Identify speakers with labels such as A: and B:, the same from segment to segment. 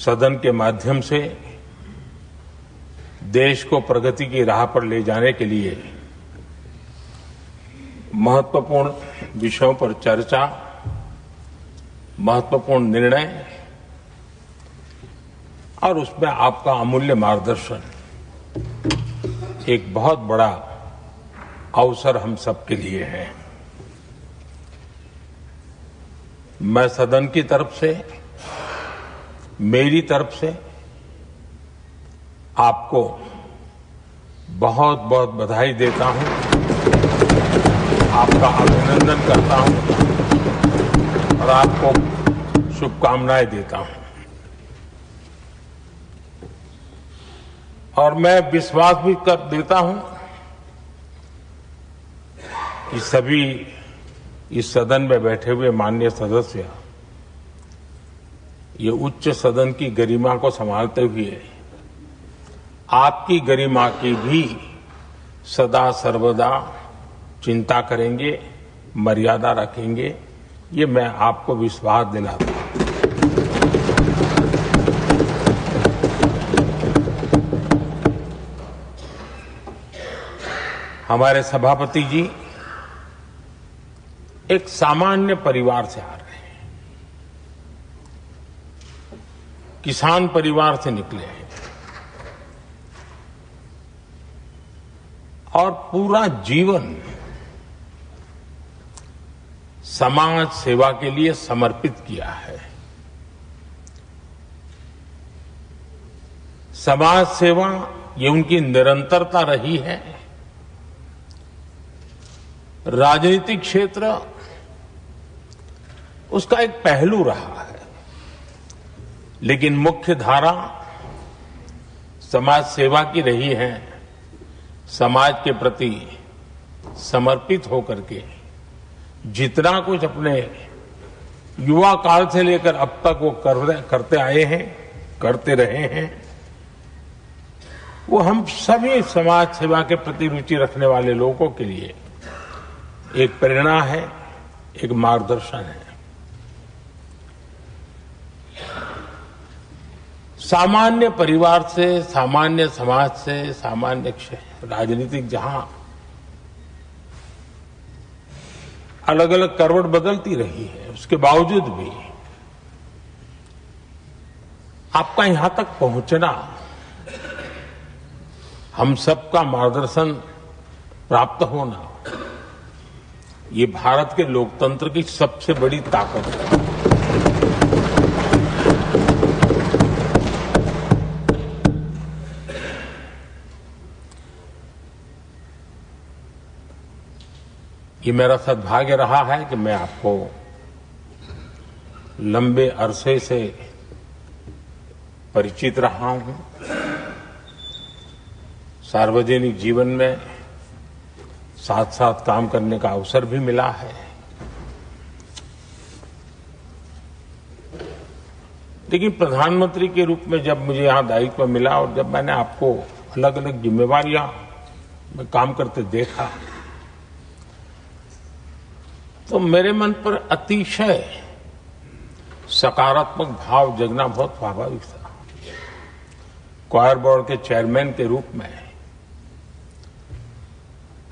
A: सदन के माध्यम से देश को प्रगति की राह पर ले जाने के लिए महत्वपूर्ण विषयों पर चर्चा, महत्वपूर्ण निर्णय और उसमें आपका अमूल्य मार्गदर्शन एक बहुत बड़ा अवसर हम सबके लिए है। मैं सदन की तरफ से, मेरी तरफ से आपको बहुत बहुत बधाई देता हूं, आपका अभिनंदन करता हूं और आपको शुभकामनाएं देता हूं। और मैं विश्वास भी कर देता हूं कि सभी इस सदन में बैठे हुए माननीय सदस्य ये उच्च सदन की गरिमा को संभालते हुए आपकी गरिमा की भी सदा सर्वदा चिंता करेंगे, मर्यादा रखेंगे, ये मैं आपको विश्वास दिलाता हूं। हमारे सभापति जी एक सामान्य परिवार से आ रहे हैं, किसान परिवार से निकले हैं और पूरा जीवन समाज सेवा के लिए समर्पित किया है। समाज सेवा ये उनकी निरंतरता रही है। राजनीतिक क्षेत्र उसका एक पहलू रहा है, लेकिन मुख्य धारा समाज सेवा की रही है। समाज के प्रति समर्पित होकर के जितना कुछ अपने युवा काल से लेकर अब तक वो करते आए हैं, करते रहे हैं, वो हम सभी समाज सेवा के प्रति रुचि रखने वाले लोगों के लिए एक प्रेरणा है, एक मार्गदर्शन है। सामान्य परिवार से, सामान्य समाज से, सामान्य राजनीतिक जहां अलग अलग करवट बदलती रही है, उसके बावजूद भी आपका यहां तक पहुंचना, हम सबका मार्गदर्शन प्राप्त होना, ये भारत के लोकतंत्र की सबसे बड़ी ताकत है। ये मेरा सद्भाग्य रहा है कि मैं आपको लंबे अरसे से परिचित रहा हूं। सार्वजनिक जीवन में साथ साथ काम करने का अवसर भी मिला है। लेकिन प्रधानमंत्री के रूप में जब मुझे यहां दायित्व मिला और जब मैंने आपको अलग अलग जिम्मेवारियां में काम करते देखा, तो मेरे मन पर अतिशय सकारात्मक भाव जगना बहुत स्वाभाविक था। क्वायर बोर्ड के चेयरमैन के रूप में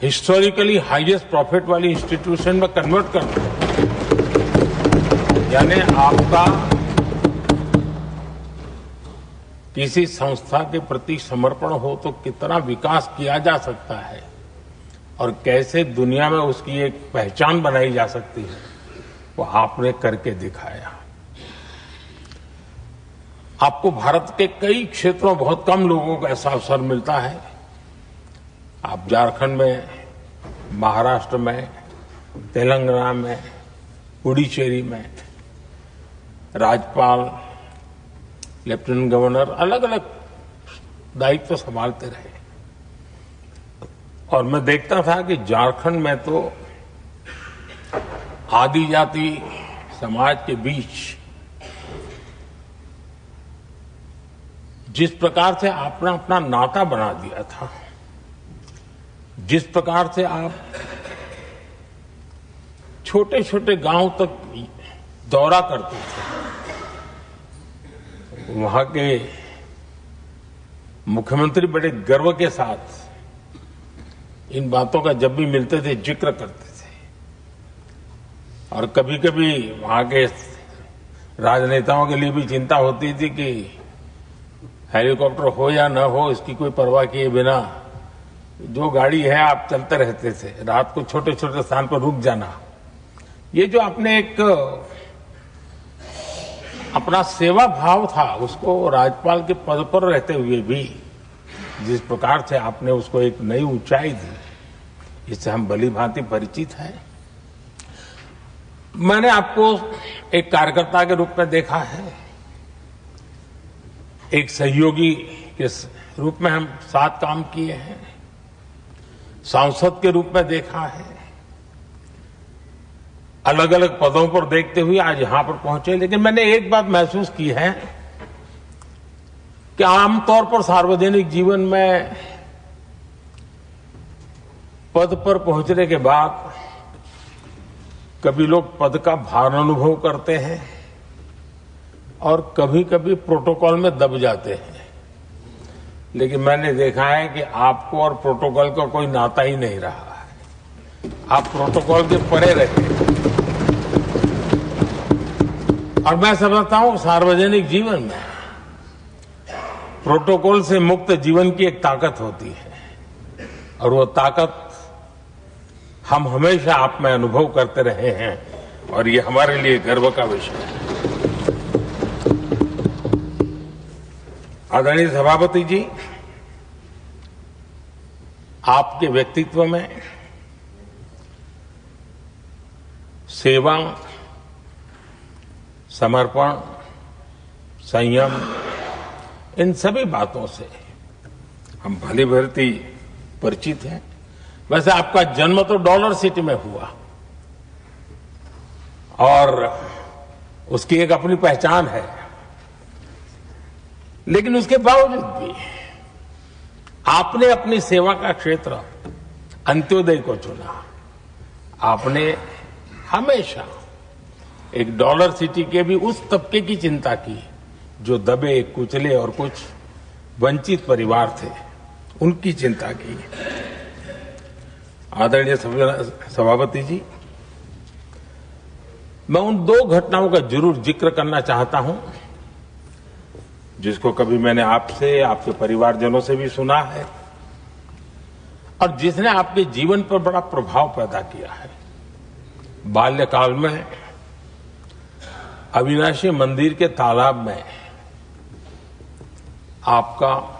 A: हिस्टोरिकली हाईएस्ट प्रॉफिट वाली इंस्टीट्यूशन में कन्वर्ट करना, यानी आपका किसी संस्था के प्रति समर्पण हो तो कितना विकास किया जा सकता है और कैसे दुनिया में उसकी एक पहचान बनाई जा सकती है, वो आपने करके दिखाया। आपको भारत के कई क्षेत्रों बहुत कम लोगों को ऐसा अवसर मिलता है। आप झारखंड में, महाराष्ट्र में, तेलंगाना में, पुडुचेरी में राज्यपाल, लेफ्टिनेंट गवर्नर अलग अलग दायित्व संभालते रहे और मैं देखता था कि झारखंड में तो आदिजाति समाज के बीच जिस प्रकार से आपने अपना नाता बना दिया था, जिस प्रकार से आप छोटे छोटे गांव तक दौरा करते थे, वहां के मुख्यमंत्री बड़े गर्व के साथ इन बातों का जब भी मिलते थे जिक्र करते थे और कभी कभी वहां के राजनेताओं के लिए भी चिंता होती थी कि हेलीकॉप्टर हो या न हो इसकी कोई परवाह किए बिना जो गाड़ी है आप चलते रहते थे, रात को छोटे छोटे स्थान पर रुक जाना। ये जो आपने एक अपना सेवा भाव था उसको राज्यपाल के पद पर रहते हुए भी जिस प्रकार से आपने उसको एक नई ऊंचाई दी, इससे हम भली भांति परिचित हैं। मैंने आपको एक कार्यकर्ता के रूप में देखा है, एक सहयोगी के रूप में हम साथ काम किए हैं, सांसद के रूप में देखा है, अलग अलग पदों पर देखते हुए आज यहां पर पहुंचे। लेकिन मैंने एक बात महसूस की है कि आमतौर पर सार्वजनिक जीवन में पद पर पहुंचने के बाद कभी लोग पद का भार अनुभव करते हैं और कभी कभी प्रोटोकॉल में दब जाते हैं। लेकिन मैंने देखा है कि आपको और प्रोटोकॉल का कोई नाता ही नहीं रहा है, आप प्रोटोकॉल के परे रहे। और मैं समझता हूं सार्वजनिक जीवन में प्रोटोकॉल से मुक्त जीवन की एक ताकत होती है और वो ताकत हम हमेशा आप में अनुभव करते रहे हैं और ये हमारे लिए गर्व का विषय है। आदरणीय सभापति जी, आपके व्यक्तित्व में सेवा, समर्पण, संयम, इन सभी बातों से हम भली भांति परिचित हैं। वैसे आपका जन्म तो डॉलर सिटी में हुआ और उसकी एक अपनी पहचान है, लेकिन उसके बावजूद भी आपने अपनी सेवा का क्षेत्र अंत्योदय को चुना। आपने हमेशा एक डॉलर सिटी के भी उस तबके की चिंता की जो दबे, कुचले और कुछ वंचित परिवार थे, उनकी चिंता की। आदरणीय सभापति जी, मैं उन दो घटनाओं का जरूर जिक्र करना चाहता हूं जिसको कभी मैंने आपसे, आपके परिवारजनों से भी सुना है और जिसने आपके जीवन पर बड़ा प्रभाव पैदा किया है। बाल्यकाल में अविनाशी मंदिर के तालाब में आपका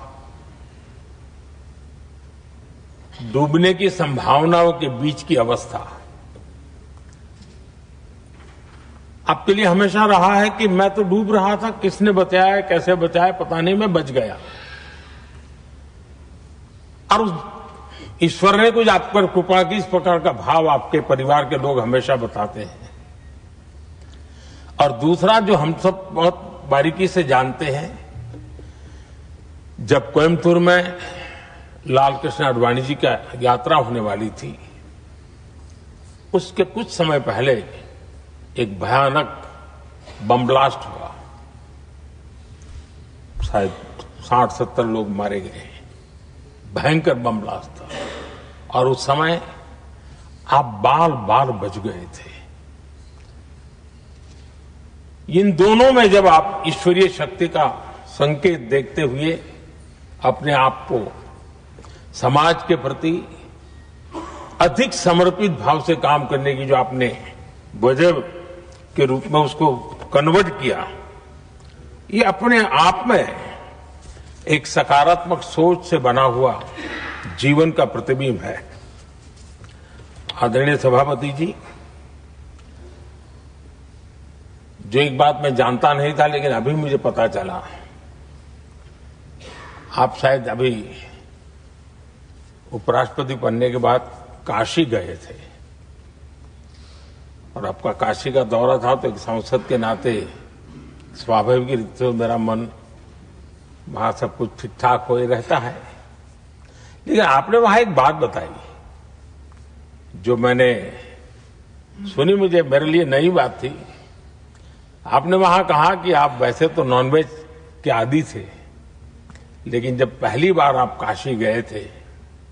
A: डूबने की संभावनाओं के बीच की अवस्था आपके लिए हमेशा रहा है कि मैं तो डूब रहा था, किसने बचाया, कैसे बचाया पता नहीं, मैं बच गया। और उस ईश्वर ने कुछ आप पर कृपा की, इस प्रकार का भाव आपके परिवार के लोग हमेशा बताते हैं। और दूसरा जो हम सब बहुत बारीकी से जानते हैं, जब कोयम्बतूर में लाल कृष्ण आडवाणी जी का यात्रा होने वाली थी, उसके कुछ समय पहले एक भयानक बम ब्लास्ट हुआ, शायद 60-70 लोग मारे गए। भयंकर बम ब्लास्ट था और उस समय आप बाल बाल बच गए थे। इन दोनों में जब आप ईश्वरीय शक्ति का संकेत देखते हुए अपने आप को समाज के प्रति अधिक समर्पित भाव से काम करने की जो आपने वजह के रूप में उसको कन्वर्ट किया, ये अपने आप में एक सकारात्मक सोच से बना हुआ जीवन का प्रतिबिंब है। आदरणीय सभापति जी, जो एक बात मैं जानता नहीं था लेकिन अभी मुझे पता चला, आप शायद अभी उपराष्ट्रपति बनने के बाद काशी गए थे और आपका काशी का दौरा था, तो एक सांसद के नाते स्वाभाविक रूप से मेरा मन वहां सब कुछ ठीक ठाक हो ही रहता है। लेकिन आपने वहां एक बात बताई जो मैंने सुनी, मुझे मेरे लिए नई बात थी। आपने वहां कहा कि आप वैसे तो नॉनवेज के आदी थे, लेकिन जब पहली बार आप काशी गए थे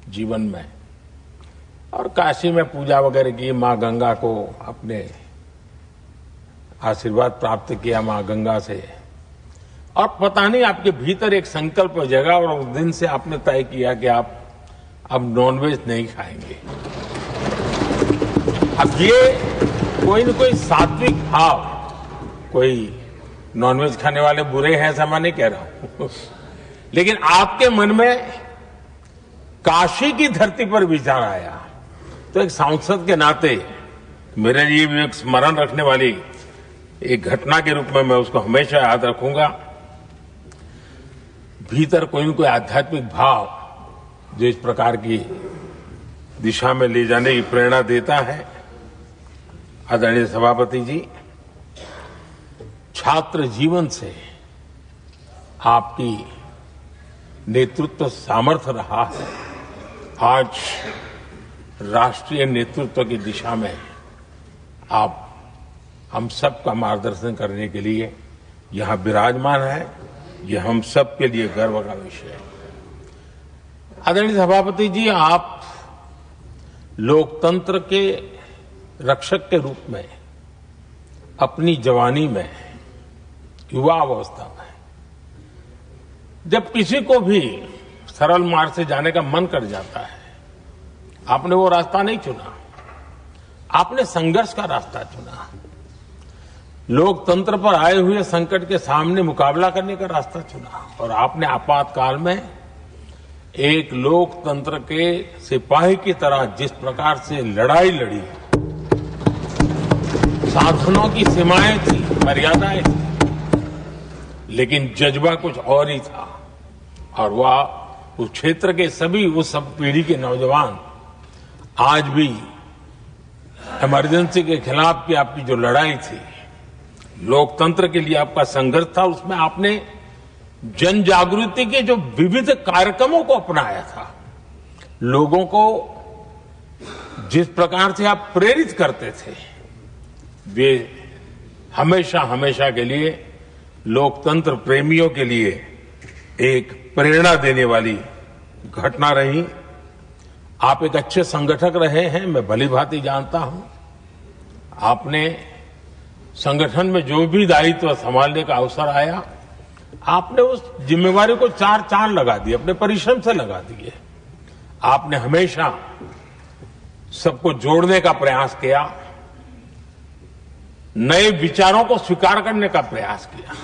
A: जीवन में और काशी में पूजा वगैरह की, माँ गंगा को अपने आशीर्वाद प्राप्त किया माँ गंगा से, और पता नहीं आपके भीतर एक संकल्प जगा और उस दिन से आपने तय किया कि आप अब नॉनवेज नहीं खाएंगे। अब ये कोई न कोई सात्विक भाव, कोई नॉनवेज खाने वाले बुरे हैं ऐसा मैं नहीं कह रहा हूं, लेकिन आपके मन में काशी की धरती पर विचार आया, तो एक सांसद के नाते मेरे लिए भी एक स्मरण रखने वाली एक घटना के रूप में मैं उसको हमेशा याद रखूंगा। भीतर कोई न कोई आध्यात्मिक भाव जो इस प्रकार की दिशा में ले जाने की प्रेरणा देता है। आदरणीय सभापति जी, छात्र जीवन से आपकी नेतृत्व सामर्थ्य रहा है। आज राष्ट्रीय नेतृत्व की दिशा में आप हम सब का मार्गदर्शन करने के लिए यहां विराजमान है, ये हम सब के लिए गर्व का विषय है। आदरणीय सभापति जी, आप लोकतंत्र के रक्षक के रूप में अपनी जवानी में, युवा अवस्था में, जब किसी को भी सरल मार्ग से जाने का मन कर जाता है, आपने वो रास्ता नहीं चुना, आपने संघर्ष का रास्ता चुना। लोकतंत्र पर आए हुए संकट के सामने मुकाबला करने का रास्ता चुना और आपने आपातकाल में एक लोकतंत्र के सिपाही की तरह जिस प्रकार से लड़ाई लड़ी, साधनों की सीमाएं थी, मर्यादाएं थी, लेकिन जज्बा कुछ और ही था। और वह उस क्षेत्र के सभी, उस सब पीढ़ी के नौजवान आज भी इमरजेंसी के खिलाफ की आपकी जो लड़ाई थी, लोकतंत्र के लिए आपका संघर्ष था, उसमें आपने जन जागृति के जो विविध कार्यक्रमों को अपनाया था, लोगों को जिस प्रकार से आप प्रेरित करते थे, वे हमेशा हमेशा के लिए लोकतंत्र प्रेमियों के लिए एक प्रेरणा देने वाली घटना रही। आप एक अच्छे संगठक रहे हैं, मैं भलीभांति जानता हूं। आपने संगठन में जो भी दायित्व संभालने का अवसर आया, आपने उस जिम्मेवारी को चार चांद लगा दिए, अपने परिश्रम से लगा दिए। आपने हमेशा सबको जोड़ने का प्रयास किया, नए विचारों को स्वीकार करने का प्रयास किया,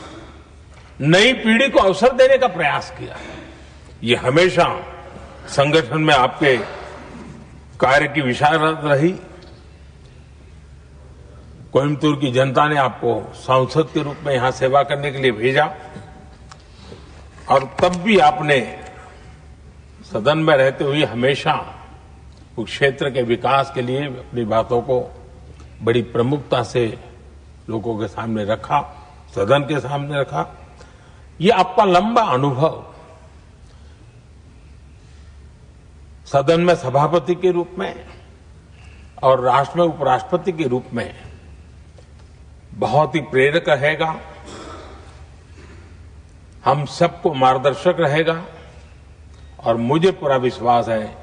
A: नई पीढ़ी को अवसर देने का प्रयास किया। ये हमेशा संगठन में आपके कार्य की विशारत रही। कोयम्बतूर की जनता ने आपको सांसद के रूप में यहां सेवा करने के लिए भेजा और तब भी आपने सदन में रहते हुए हमेशा उस क्षेत्र के विकास के लिए अपनी बातों को बड़ी प्रमुखता से लोगों के सामने रखा, सदन के सामने रखा। ये आपका लंबा अनुभव सदन में सभापति के रूप में और राष्ट्र में उपराष्ट्रपति के रूप में बहुत ही प्रेरक रहेगा, हम सबको मार्गदर्शक रहेगा। और मुझे पूरा विश्वास है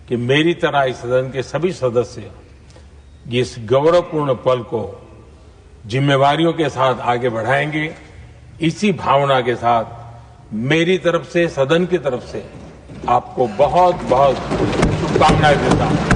A: कि मेरी तरह इस सदन के सभी सदस्य इस गौरवपूर्ण पल को जिम्मेवारियों के साथ आगे बढ़ाएंगे। इसी भावना के साथ मेरी तरफ से, सदन की तरफ से आपको बहुत बहुत शुभकामनाएं देता हूं।